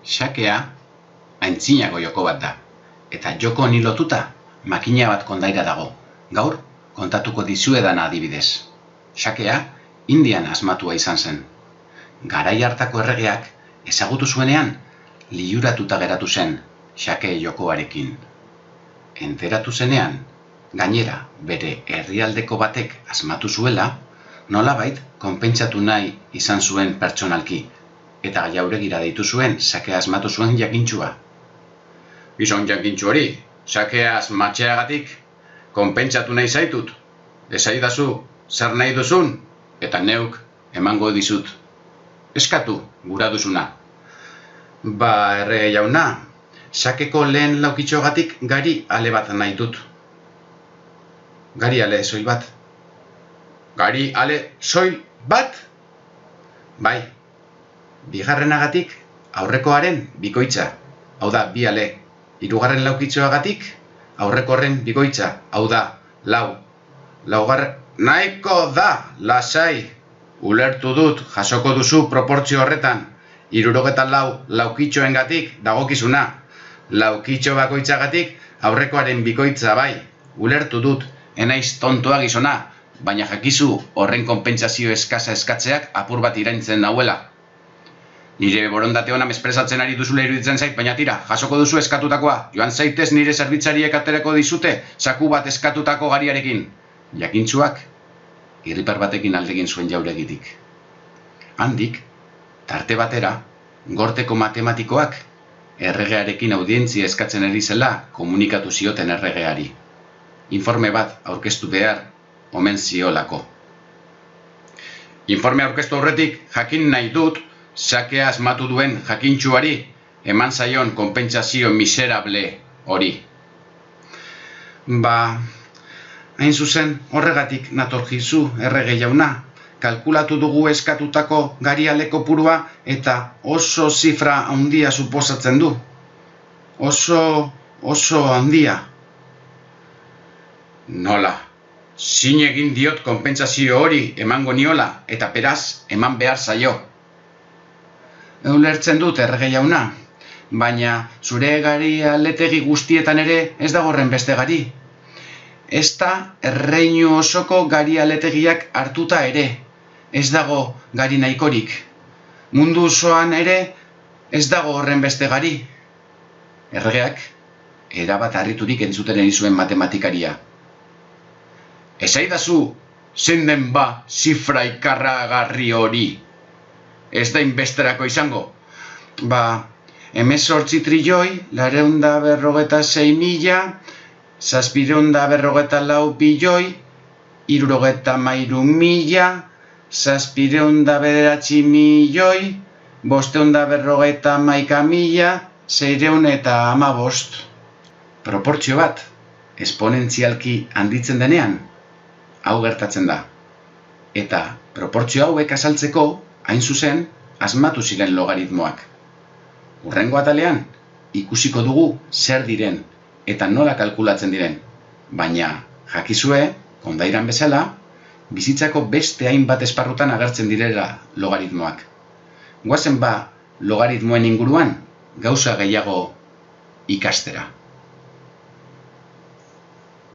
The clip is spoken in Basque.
Xakea aintzinago joko bat da, eta joko honi lotuta makina bat kondaira dago. Gaur kontatuko dizuedana adibidez. Xakea Indian asmatua izan zen. Garai hartako erregeak ezagutu zuenean liluratuta geratu zen xake jokoarekin. Enteratu zenean, gainera bere herrialdeko batek asmatu zuela, nolabait konpentsatu nahi izan zuen pertsonalki, eta jauregira deitu zuen xakea asmatu zuen jakintxua. Gizon jakintxu hori, xakea asmatxeagatik konpentsatu nahi zaitut. Esaidazu zer nahi duzun, eta neuk emango dizut. Eskatu gura duzuna. Ba, errege jauna, xakeko lehen laukitxoagatik gari ale bat nahi dut. Gari ale soil bat. Gari ale soil bat? Bai, bigarrenagatik aurrekoaren bikoitza, hau da, bi ale. Hirugarren laukitxoagatik aurrekoaren bikoitza, hau da, lau. Laugarren... Nahiko da, lasai. Ulertu dut, jasoko duzu proportzio horretan. 74 laukitxoengatik dagokizuna. Laukitxo bakoitzagatik aurrekoaren bikoitza bai. Ulertu dut, enaiz tontoa gizona, baina jakizu horren konpentsazio eskasa eskatzeak apur bat iraintzen nauela. Nire borondate ona mespresatzen ari duzula iruditzen zait, baina tira, jasoko duzu eskatutakoa. Joan zaitez nire zerbitzariek aterako dizute, saku bat eskatutako gariarekin. Jakintxuak irripar batekin aldegin zuen jauregitik. Handik, tarte batera, gorteko matematikoak erregearekin audientzia eskatzen ari zela komunikatu zioten erregeari. Informe bat aurkeztu behar omen ziolako. Informe aurkeztu aurretik jakin nahi dut xakea asmatu duen jakintxuari eman zaion konpentsazio miserable hori. Ba... Hain zuzen, horregatik natorkizu errege jauna, kalkulatu dugu eskatutako gariale kopurua eta oso zifra handia suposatzen du. Oso handia. Nola, zin egin diot konpentsazio hori emango niola eta beraz eman behar zaio. Ulertzen dut errege jauna, baina zure garialetegi guztietan ere ez dago horren beste gari. Ez da erreinu osoko gari aletegiak hartuta ere, ez dago gari nahikorik. Mundu osoan ere ez dago horren beste gari. Erregeak erabat harriturik entzuten ari zuen matematikaria. Esaidazu zein den ba zifra ikaragarri hori. Ez da inbesterako izango. Ba, 18 trilioi, 956 mila, 754 bilioi, 73 mila, 709 milioi, 551 mila, 615. Proportzio bat, esponentzialki handitzen denean, hau gertatzen da. Eta proportzio hauek azaltzeko, hain zuzen, asmatu ziren logaritmoak. Hurrengo atalean, ikusiko dugu zer diren, eta nola kalkulatzen diren, baina jakizue, kondairan bezala, bizitzako beste hainbat esparrutan agertzen direla logaritmoak. Goazen ba, logaritmoen inguruan, gauza gehiago ikastera.